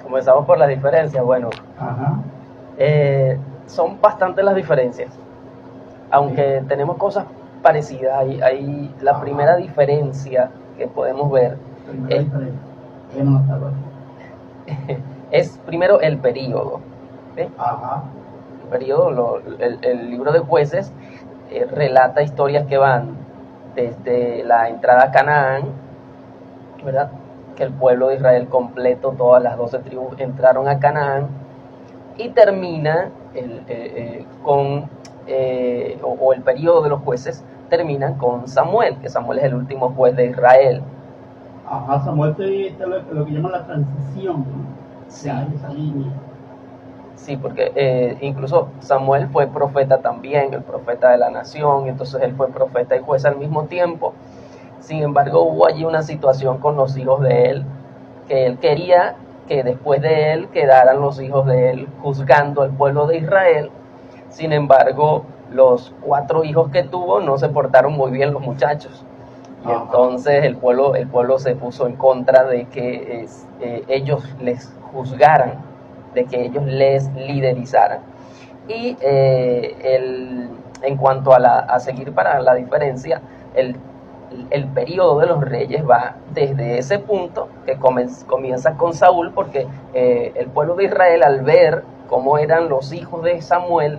Comenzamos por las diferencias. Bueno, Ajá. son bastantes las diferencias, aunque tenemos cosas parecidas. La Ajá. primera diferencia que podemos ver Primera diferencia. Déjame anotarlo aquí. es primero el periodo. ¿Sí? Ajá. El periodo, el libro de Jueces relata historias que van desde la entrada a Canaán, ¿verdad? Que el pueblo de Israel completo, todas las 12 tribus entraron a Canaán, y termina el periodo de los jueces termina con Samuel, que Samuel es el último juez de Israel. Ajá, Samuel es lo que llaman la transición, ¿no? Sí. Esa línea. Sí, porque incluso Samuel fue profeta también, el profeta de la nación, y entonces él fue profeta y juez al mismo tiempo. Sin embargo, hubo allí una situación con los hijos de él, que él quería que después de él quedaran los hijos de él juzgando al pueblo de Israel. Sin embargo, los 4 hijos que tuvo no se portaron muy bien los muchachos. Y entonces el pueblo se puso en contra de que ellos les juzgaran, de que ellos les liderizaran. Y en cuanto a seguir para la diferencia, el periodo de los reyes va desde ese punto que comienza con Saúl, porque el pueblo de Israel, al ver cómo eran los hijos de Samuel,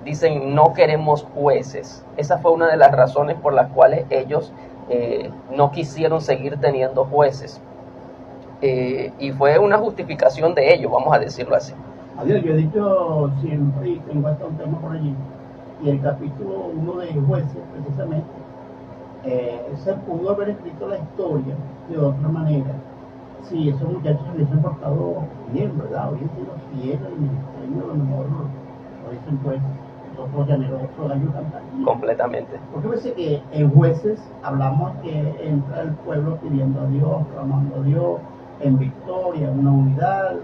dicen: no queremos jueces. Esa fue una de las razones por las cuales ellos no quisieron seguir teniendo jueces, y fue una justificación de ellos, vamos a decirlo así. Adiós, yo he dicho siempre, y tengo hasta un tema por allí, y el capítulo 1 de Jueces, precisamente, se pudo haber escrito la historia de otra manera si esos muchachos se hubiesen portado bien, ¿verdad? Hubiesen sido fieles al ministerio, a lo mejor lo dicen pues nosotros generosos gallo cantar. Completamente. Porque parece que en Jueces hablamos que entra el pueblo pidiendo a Dios, clamando a Dios, en victoria, una unidad,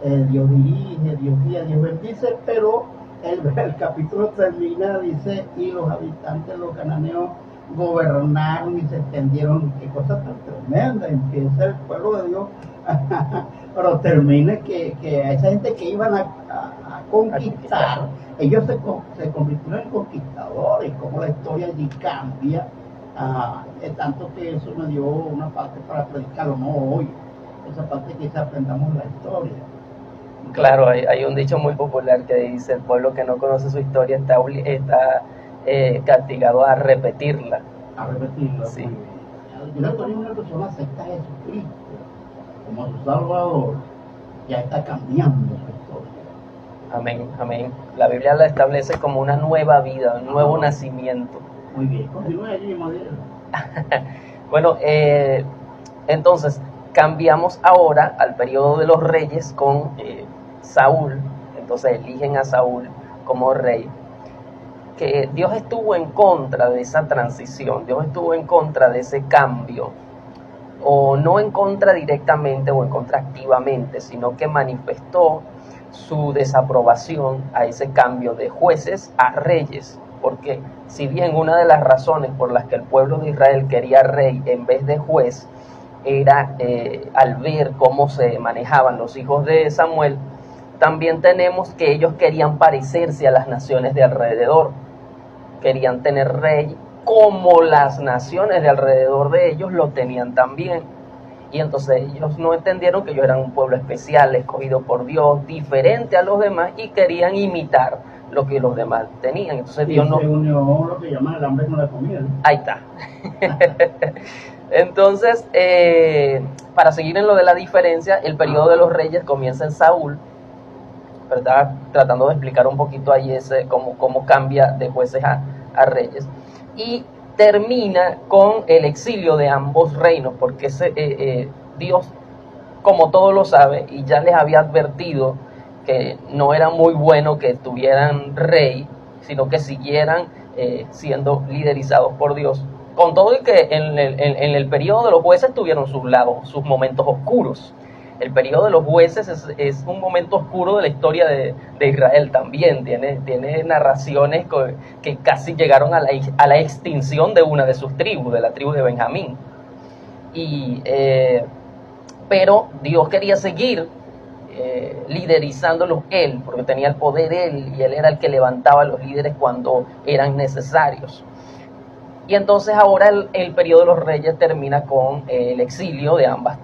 Dios dirige, Dios guía, Dios bendice, pero el capítulo termina, dice, y los habitantes, los cananeos, gobernaron y se extendieron. Qué cosa tan tremenda. Empieza el pueblo de Dios pero termina que a esa gente que iban a conquistar, ellos se convirtieron en conquistadores. Como la historia allí cambia, tanto que eso me dio una parte para predicarlo, no hoy, esa parte que aprendamos la historia. Claro, hay un dicho muy popular que dice: el pueblo que no conoce su historia está castigado a repetirla. A repetirla. Sí. Yo cuando una persona acepta a Jesucristo como su Salvador, ya está cambiando su historia. Amén, amén. La Biblia la establece como una nueva vida, un nuevo nacimiento. Muy bien, continúe allí, Madero. Bueno, entonces cambiamos ahora al periodo de los reyes con Saúl. Entonces eligen a Saúl como rey. Que Dios estuvo en contra de esa transición, Dios estuvo en contra de ese cambio, o no en contra directamente o en contra activamente, sino que manifestó su desaprobación a ese cambio de jueces a reyes, porque si bien una de las razones por las que el pueblo de Israel quería rey en vez de juez era al ver cómo se manejaban los hijos de Samuel, también tenemos que ellos querían parecerse a las naciones de alrededor, querían tener rey como las naciones de alrededor de ellos lo tenían también. Y entonces ellos no entendieron que ellos eran un pueblo especial, escogido por Dios, diferente a los demás, y querían imitar lo que los demás tenían. Entonces Dios no... se unió lo que llaman el hambre con la comida, ¿no? Ahí está. Entonces, para seguir en lo de la diferencia, el periodo de los reyes comienza en Saúl, pero estaba tratando de explicar un poquito ahí cómo cambia de jueces a reyes, y termina con el exilio de ambos reinos, porque Dios, como todo lo sabe, y ya les había advertido que no era muy bueno que tuvieran rey, sino que siguieran siendo liderizados por Dios. Con todo y que en el periodo de los jueces tuvieron sus lados, sus momentos oscuros. El periodo de los jueces es un momento oscuro de la historia de Israel también. Tiene narraciones que casi llegaron a la extinción de una de sus tribus, de la tribu de Benjamín. Pero Dios quería seguir liderizándolo él, porque tenía el poder él, y él era el que levantaba a los líderes cuando eran necesarios. Y entonces ahora el periodo de los reyes termina con el exilio de ambas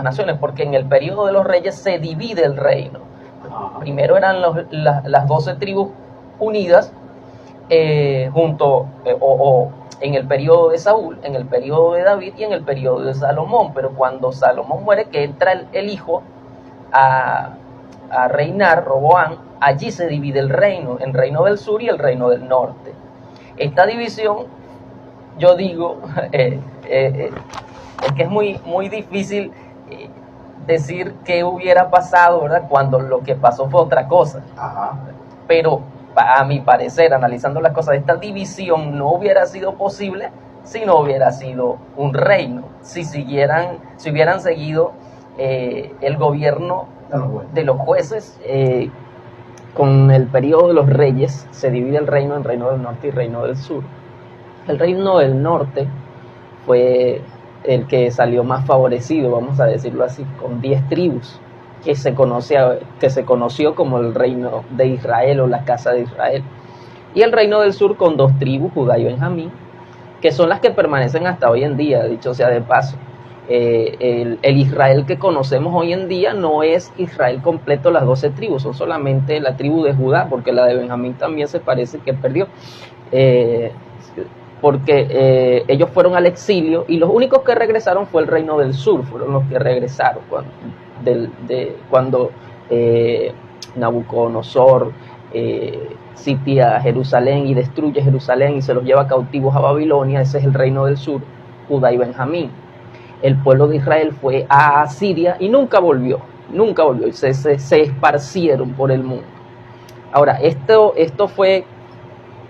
naciones, porque en el periodo de los reyes se divide el reino. Primero eran las 12 tribus unidas en el periodo de Saúl, en el periodo de David y en el periodo de Salomón. Pero cuando Salomón muere, que entra el hijo a reinar, Roboam, allí se divide el reino, el reino del sur y el reino del norte. Esta división, yo digo, es que es muy difícil decir qué hubiera pasado, ¿verdad?, cuando lo que pasó fue otra cosa. Ajá. Pero a mi parecer, analizando las cosas, esta división no hubiera sido posible si no hubiera sido un reino, si hubieran seguido el gobierno de los jueces. Con el periodo de los reyes se divide el reino en reino del norte y reino del sur. El reino del norte fue el que salió más favorecido, vamos a decirlo así, con 10 tribus, que se conoció como el reino de Israel o la casa de Israel. Y el reino del sur con 2 tribus, Judá y Benjamín, que son las que permanecen hasta hoy en día, dicho sea de paso. El Israel que conocemos hoy en día no es Israel completo, las 12 tribus, son solamente la tribu de Judá, porque la de Benjamín también se parece que perdió, porque ellos fueron al exilio y los únicos que regresaron fue el reino del sur, fueron los que regresaron cuando Nabucodonosor sitia Jerusalén y destruye Jerusalén y se los lleva cautivos a Babilonia. Ese es el reino del sur, Judá y Benjamín. El pueblo de Israel fue a Asiria y nunca volvió, se esparcieron por el mundo. Ahora, esto fue,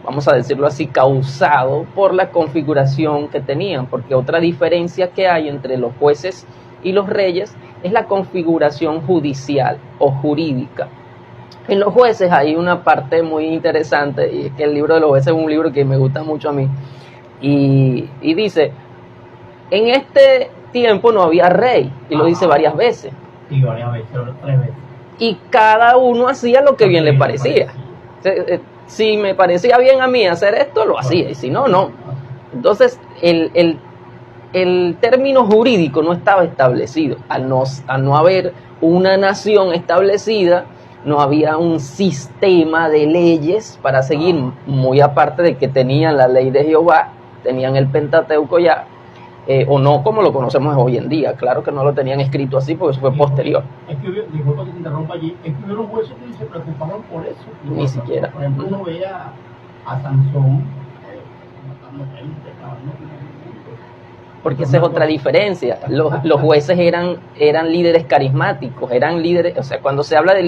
vamos a decirlo así, causado por la configuración que tenían, porque otra diferencia que hay entre los jueces y los reyes es la configuración judicial o jurídica. En los jueces hay una parte muy interesante, y es que el libro de los jueces es un libro que me gusta mucho a mí, y dice, en este tiempo no había rey, y lo dice varias veces. Y varias veces, 3 veces. Y cada uno hacía lo que bien le parecía. Si me parecía bien a mí hacer esto, lo hacía, y si no, no. Entonces, el término jurídico no estaba establecido. Al no haber una nación establecida, no había un sistema de leyes para seguir, muy aparte de que tenían la ley de Jehová, tenían el Pentateuco ya, o no como lo conocemos hoy en día. Claro que no lo tenían escrito así porque eso fue posterior. Disculpa que te interrumpa allí, es que hubieron jueces que se preocuparon por eso. Ni siquiera. Por ejemplo, uno ve a Sansón matando gente, porque esa es otra diferencia. Los jueces eran líderes carismáticos, eran líderes, o sea, cuando se habla de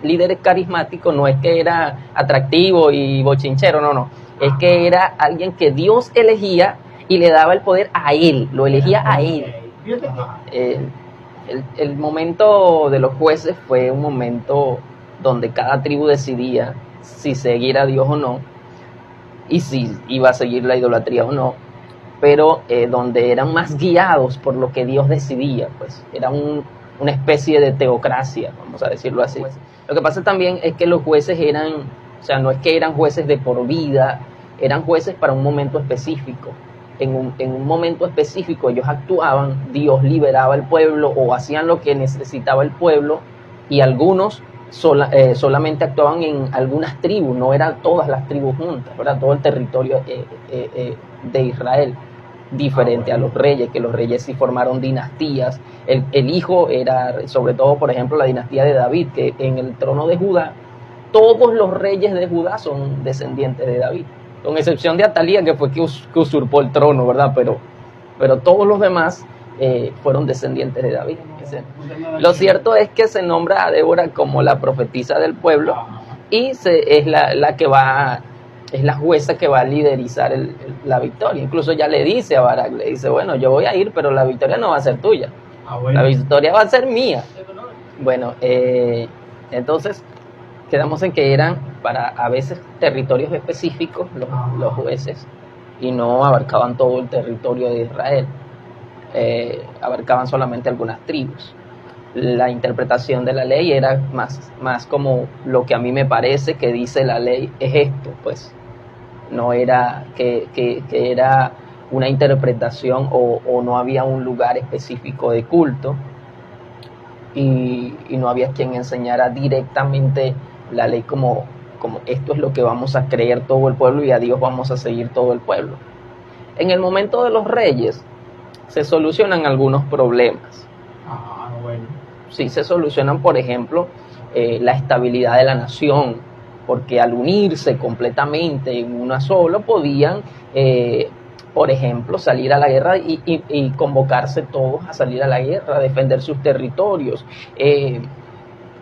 líderes carismáticos no es que era atractivo y bochinchero, no, es que era alguien que Dios elegía y le daba el poder a él, lo elegía a él. El momento de los jueces fue un momento donde cada tribu decidía si seguir a Dios o no, y si iba a seguir la idolatría o no, pero donde eran más guiados por lo que Dios decidía, pues era una especie de teocracia, vamos a decirlo así. Lo que pasa también es que los jueces no es que eran jueces de por vida, eran jueces para un momento específico. En un momento específico ellos actuaban, Dios liberaba al pueblo o hacían lo que necesitaba el pueblo, y algunos solamente actuaban en algunas tribus, no eran todas las tribus juntas, ¿verdad? Todo el territorio de Israel, diferente a los reyes, que los reyes sí formaron dinastías. El hijo era, sobre todo, por ejemplo, la dinastía de David, que en el trono de Judá, todos los reyes de Judá son descendientes de David, con excepción de Atalía, que fue que usurpó el trono, ¿verdad? Pero todos los demás fueron descendientes de David. Lo cierto es que se nombra a Débora como la profetisa del pueblo, y es la jueza que va a liderizar la victoria. Incluso ya le dice a Barak, le dice, bueno, yo voy a ir, pero la victoria no va a ser tuya, la victoria va a ser mía. Bueno, entonces quedamos en que eran para a veces territorios específicos los jueces, y no abarcaban todo el territorio de Israel, abarcaban solamente algunas tribus. la interpretación de la ley era más como lo que a mí me parece que dice la ley es esto, pues no era que era una interpretación o no había un lugar específico de culto y no había quien enseñara directamente la ley como esto es lo que vamos a creer todo el pueblo y a Dios vamos a seguir todo el pueblo. En el momento de los reyes se solucionan algunos problemas. Bueno. Sí, se solucionan, por ejemplo, la estabilidad de la nación, porque al unirse completamente en una sola podían, por ejemplo, salir a la guerra y convocarse todos a salir a la guerra, a defender sus territorios.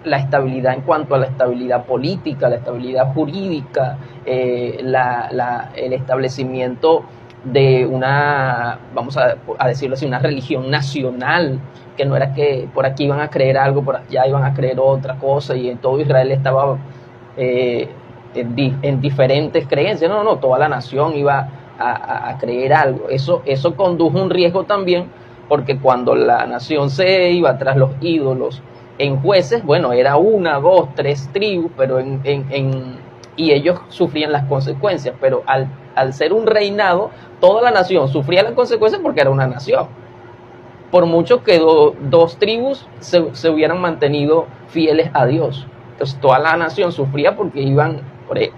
La estabilidad en cuanto a la estabilidad política, la estabilidad jurídica, el establecimiento de una, vamos a decirlo así, una religión nacional, que no era que por aquí iban a creer algo, por allá iban a creer otra cosa, y en todo Israel estaba en diferentes creencias. No, toda la nación iba a creer algo. Eso condujo un riesgo también, porque cuando la nación se iba tras los ídolos en Jueces, bueno, era 1, 2, 3 tribus, pero y ellos sufrían las consecuencias, pero al ser un reinado, toda la nación sufría las consecuencias porque era una nación. Por mucho que dos tribus se hubieran mantenido fieles a Dios. Entonces toda la nación sufría porque iban,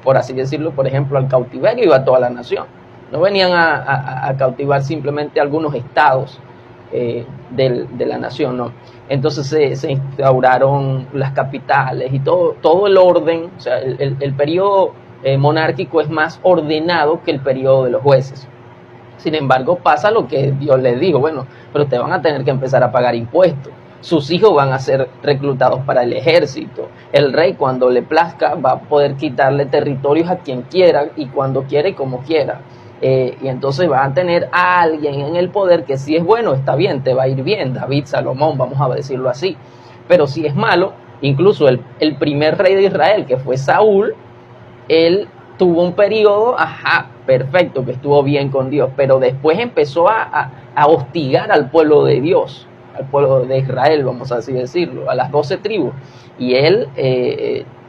por así decirlo, por ejemplo, al cautiverio iba toda la nación. No venían a cautivar simplemente algunos estados de la nación, no. Entonces se instauraron las capitales y todo el orden. O sea, el periodo monárquico es más ordenado que el periodo de los jueces. Sin embargo, pasa lo que Dios les dijo: bueno, pero te van a tener que empezar a pagar impuestos. Sus hijos van a ser reclutados para el ejército. El rey, cuando le plazca, va a poder quitarle territorios a quien quiera y cuando quiera y como quiera. Y entonces va a tener a alguien en el poder que si es bueno, está bien, te va a ir bien. David, Salomón, vamos a decirlo así. Pero si es malo, incluso el primer rey de Israel, que fue Saúl, él tuvo un periodo, perfecto, que estuvo bien con Dios, pero después empezó a hostigar al pueblo de Dios, al pueblo de Israel, vamos a así decirlo, a las 12 tribus. Y él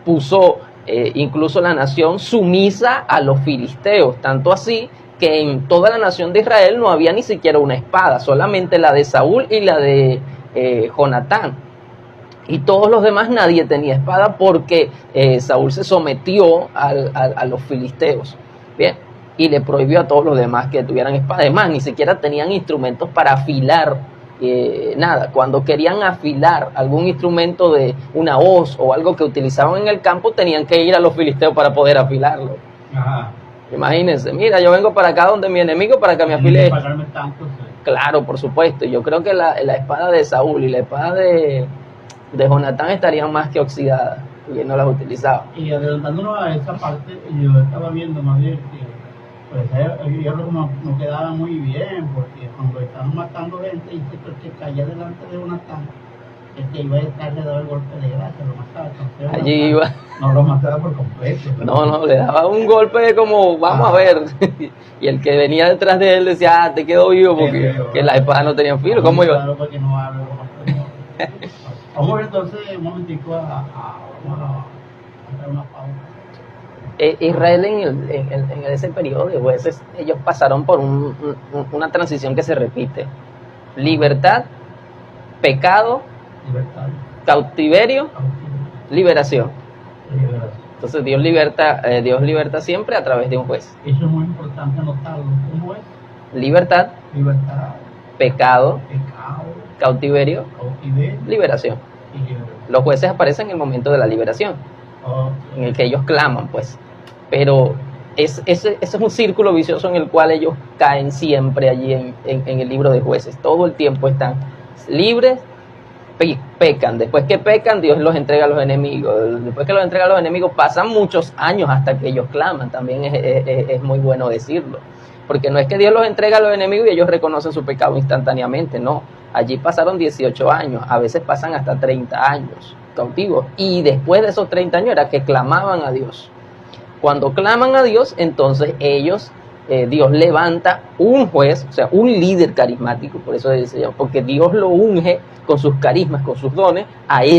puso incluso la nación sumisa a los filisteos, tanto así que en toda la nación de Israel no había ni siquiera una espada, solamente la de Saúl y la de Jonatán. Y todos los demás nadie tenía espada porque Saúl se sometió a los filisteos. Bien, y le prohibió a todos los demás que tuvieran espada. Además, ni siquiera tenían instrumentos para afilar nada. Cuando querían afilar algún instrumento de una hoz o algo que utilizaban en el campo, tenían que ir a los filisteos para poder afilarlo. Ajá. Imagínense, mira, yo vengo para acá donde mi enemigo para que me afile. Claro, por supuesto. Yo creo que la espada de Saúl y la espada de Jonatán estarían más que oxidadas, porque no las utilizaba. Y adelantándonos a esa parte, yo estaba viendo más bien que pues ellos no quedaba muy bien, porque cuando estaban matando gente, dice que el que caía delante de Jonatán, el que iba a estar le daba el golpe de gracia, lo mataba. Entonces, allí iba. No lo mataba por completo. No, le daba un golpe como, vamos a ver. Y el que venía detrás de él decía, te quedo vivo, porque que la espada no tenía filo. ¿Cómo iba? Claro, porque no hablo. Vamos a ver entonces un momentico a hacer una pausa. Israel en ese periodo de jueces, ellos pasaron por una transición que se repite: libertad, pecado, cautiverio, liberación. Entonces Dios liberta siempre a través de un juez. Eso es muy importante anotarlo. ¿Cómo es? Libertad, pecado, cautiverio, liberación. Los jueces aparecen en el momento de la liberación, en el que ellos claman, pues. Pero ese es un círculo vicioso en el cual ellos caen siempre allí en el libro de Jueces. Todo el tiempo están libres, pecan. Después que pecan, Dios los entrega a los enemigos. Después que los entrega a los enemigos, pasan muchos años hasta que ellos claman. También es muy bueno decirlo. Porque no es que Dios los entrega a los enemigos y ellos reconocen su pecado instantáneamente, no. Allí pasaron 18 años, a veces pasan hasta 30 años cautivos. Y después de esos 30 años era que clamaban a Dios. Cuando claman a Dios, entonces ellos Dios levanta un juez, o sea, un líder carismático, por eso se llama, porque Dios lo unge con sus carismas, con sus dones, a él.